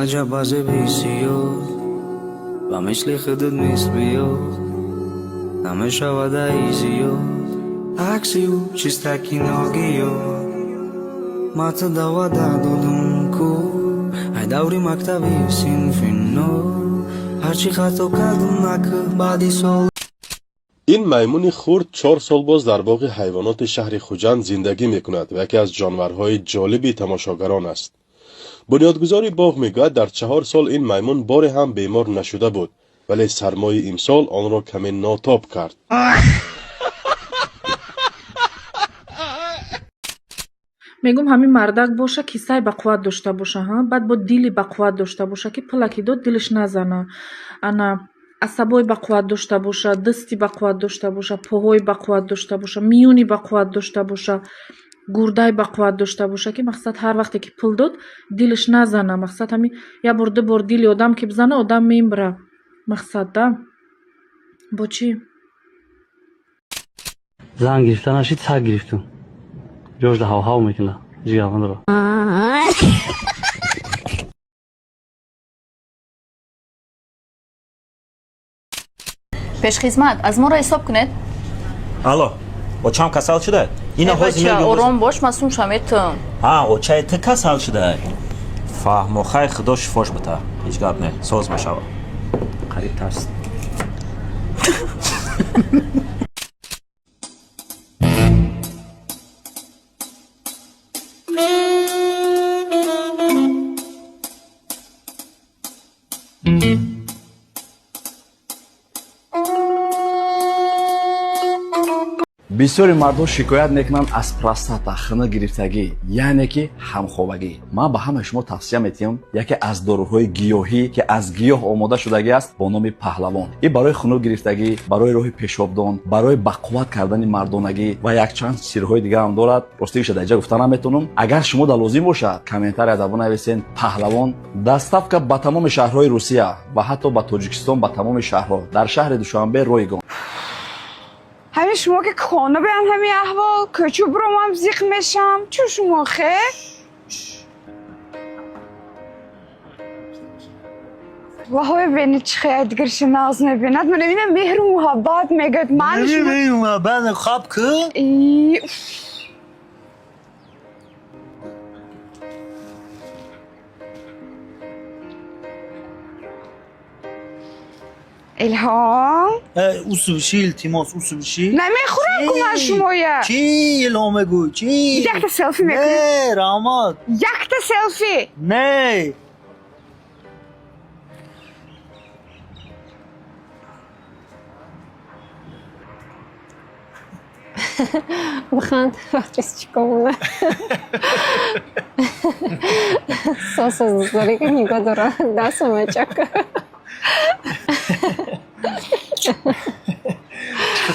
عجب از بیسیاد و مثل خودت نیست بیاد همه شود ایزیاد عکسی او چیستکی ناگیاد مات دوا دادم کو ای دوری مکتبی سینفینو هرچی خطا کردم نکه بعدی سال. این میمون خرد 4 سال باز در باغ حیوانات شهر خوجند زندگی میکند و یکی از جانورهای جالب تماشاگران است. بنیادگذار باغ میگوید در 4 سال این میمون بار هم بیمار نشده بود ولی سرمای امسال آن را کمی ناتاب کرد. میگم همین مردک باشه کیسه با قوت داشته باشه ها بعد با دیلی با قوت داشته باشه که پلکی داد دلش نزنه انا عصبای با قوت داشته باشه دستی با قوت داشته باشه پاهای با قوت داشته باشه میونی با قوت داشته باشه گردای با قوت داشته باشه که مقصد هر وقتی که پول داد دلش نزنه مقصد همین یا برده بر دیلی آدم که بزنه آدم میمره مقصد ده با چی زن گرفتن اشی سگ گرفتم جوش ده هاو میکنه جیگران رو пешхизмат аз моро ҳисоб кунед. алло очам касал шуда ина бача ором бош ман сумшам етам очаи ту касал шуда фаҳмо хай худо шифош бата ҳеҷ гап не соз мешава қариб таст бисёри мардҳо шикоят мекунанд аз простата хина гирифтагӣ яъне ки ҳамхобагӣ. ман ба ҳамаи шумо тавсия метиҳам яке аз дорӯҳои гиёҳӣ ки аз гиёҳ омода шудагӣ аст бо номи паҳлавон. ин барои хунук гирифтагӣ барои роҳи пешобдон барои бақувват кардани мардонагӣ ва якчанд сирҳои дига ҳам дорад. ростигиша дар ҷа гуфта наметавонам. агар шумода лозим бошад комментария дар нависен паҳлавон. доставка ба тамоми шаҳрҳои русия ва ҳатто ба тоҷикистон ба тамоми шаҳрҳо дар шаҳри душанбе ройгон. همین شما که خانه بیان همین احوال کچو برام هم زیق میشم چون شما خیر؟ واه ببینید چه خیلی ادگرش ناز میبیند من ببینم مهر و محبت میگد من شما مهر و محبت خواب که؟ الهام اوسو بشی التماس اوسو بشی نمیخورم کنم شما یا چی الهامه گوی چی یک تا سلفی میکنی نه رامات یک تا سلفی نه بخند وقتی چیکامونه ساس از داری که نگاه داره دست مچک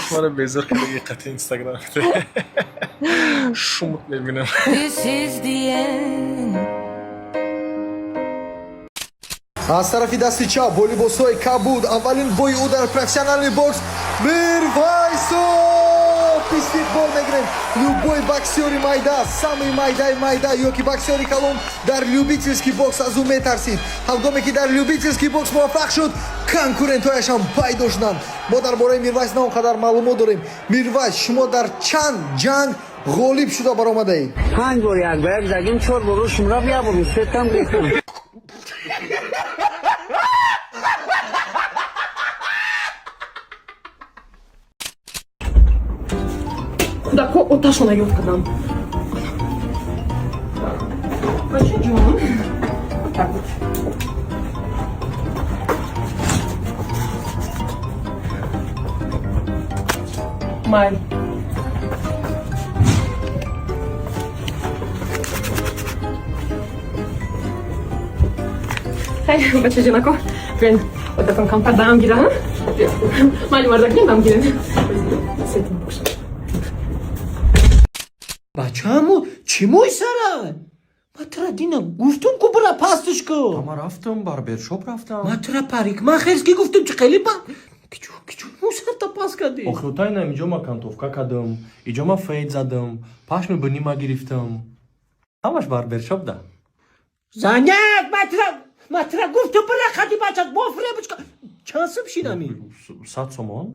چطور بیزار که دیگه قطعی اینستاگرام شمک میبینم از طرفی دستی چپ والیبال‌های کبود اولین بوی او در پروفسیونال بوکس میروایسو فیستیکبال میگیرن любой боксёри майда самый майда ёки боксёри калон дар любительский бокс аз ӯ метарсид ҳангоме ки дар любительский бокс муваффақ шуд конкурентҳояшам пайдо шуданд мо дар бораи мирвайс на он қадар маълумот дорем мирвайс шумо дар чанд ҷанг ғолиб шуда баромадаед 5 бор як ба як загим 4 бор шумра бия бор сетам грифтам خدا کو آتشو نیاد کدام باشه جون مای Hej, بچه جنکو بیاین اتفاقا کام پردام گیرم مالی مردکی نام گیرم سیتیم بکشم بچه همو چی موی سره؟ من ترا دینم گفتم که برا پستش که اما رفتم باربرشاپ رفتم من ترا پاریک من خیلی که گفتم چه خیلی با کیچو مو سر تا پاس کردی آخه تاینم اینجا ما کانتوفکا کردم اینجا ما فید زدم پشم بنی ما گرفتم همش باربرشاپ ده زنیت من ترا матра гуфту брахати бачад бофребочка. Чансым шинами. 100 сомон?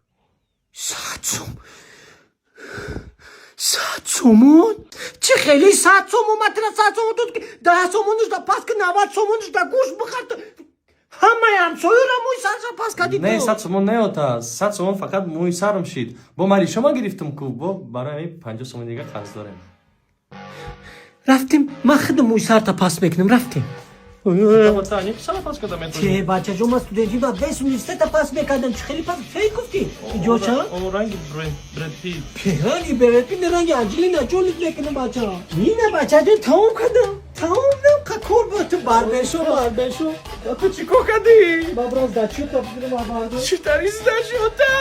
100 сом. 100 сомон? Чи хели 100 сомон матра 100 сомон тут 10 сомонуш да паска 90 сомонуш да гуш бухат. Ҳамаям союра муй сарша пас кади то. Не, 100 сомон не ота. 100 сомон фақат муй сарам шид. Бо мари шумо гирифтам ку, бо барои 50 сомон дига қарз дорем. рафтим ман худ муй сарта пас мекунам рафтим. Та не писала пас кадам ето. Че бача ма студенти ба бес университета пас мекардам чи хели пас фейк гуфти. Иҷоча? О ранги Бред Пит. Пиранги берепи неранги Анҷелина Ҷоли мекунам бача. Нина бача ҷон тамом кардам. Тамом нам қакор ба ту барбешо. Ту чӣ кор кардӣ? Бабраз да чӣ топ гирем абарда. Чӣ тариста шуда?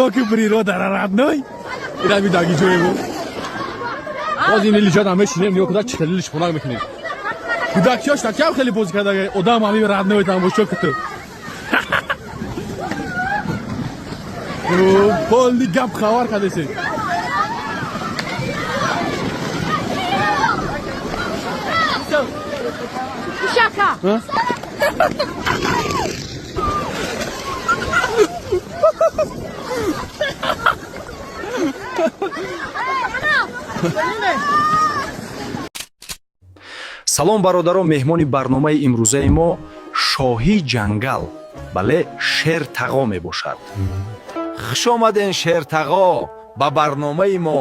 Ёки природа родной. Ира бидаги ҷоего. Боз ин илиҷод ҳам мешинем ё куда чилиш хунак мекунем. Кудакиёш так ям хеле бози карда одам ҳами родной тамошо куту. Полни гап хабар кадеси. Шака. салом бародарон, меҳмони барномаи имрӯзаи мо шоҳи ҷангал, бале шертағо мебошад. хуш омаден шертағо ба барномаи мо.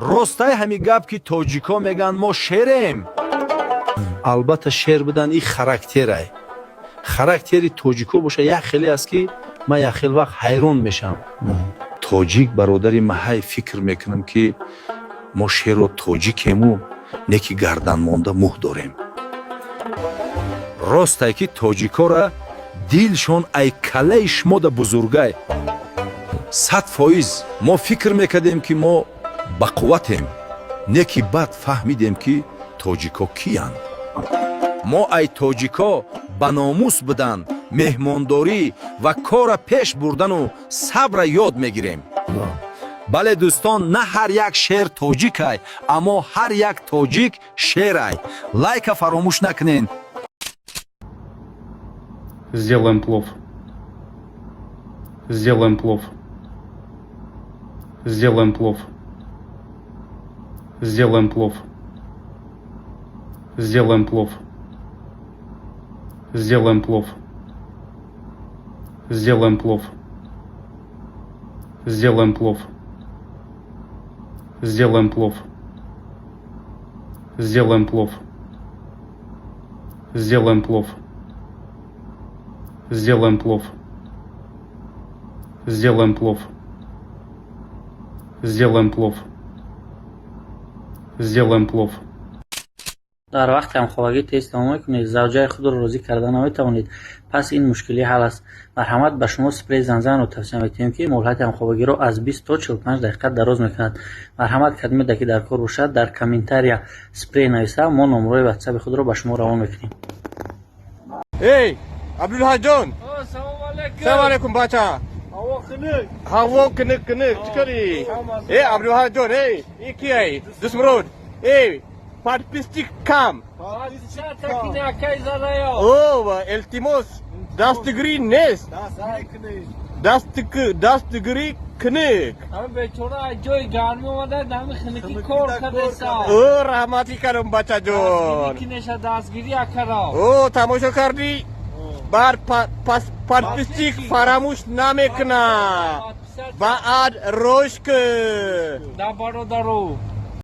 ростай ҳами гап ки тоҷико мегӯянд мо шерем. албатта шер будан ин характерай. характери тоҷико боша як хеле аст ки ман як хел вақт ҳайрон мешам. тоҷик бародари маҳай фикр мекунам ки мо шеро тоҷикему не ки гарданмонда муҳ дорем. ростае ки тоҷикора дилшон ай калаи шумода бузургай. 100% мо фикр мекардем ки мо бақувватем, не ки баъд фаҳмидем ки тоҷико киянд. мо ай тоҷико ба номус будан, меҳмондорӣ ва кора пеш бурдану сабра ёд мегирем. бале дӯстон, на ҳар як шер тоҷикай, аммо ҳар як тоҷик шерай. лайка фаромӯш накунен. Сделаем плов. Сделаем плов. Сделаем плов. Сделаем плов. Сделаем плов. Сделаем плов. Сделаем плов. Сделаем плов. Сделаем плов. Сделаем плов. Сделаем плов. Сделаем плов. Сделаем плов. Сделаем плов. Сделаем плов. дар вақти ҳамхоҳагӣ тест тамом кунед. завҷаи худро розӣ карда наметавонед, пас ин мушкилӣ ҳал аст. марҳамат, ба шумо спрей занзанро тавсия метиҳем ки муҳлати ҳамхоҳагиро аз 20 то 45 дақиқа дароз мекунад. марҳамат, кадиме ки дар кор бошад, дар комментария спрей нависа, мо номрои ватсаби худро ба шумо равон мекунем. Эй, Абдулҳаҷон. Салом алейкум бача. ҳаво кунук чикари? Эй, Абдулҳаҷон, эй, ин кияй? Дусмурод. Эй, подписчик кам. О, илтимос, дастгирӣ нест. Дастгирӣ кунук. О, раҳматӣ кардам бачаҷон. О, тамошо кардӣ? бар подписчик фаромӯш намекунам. баъд рӯш кун.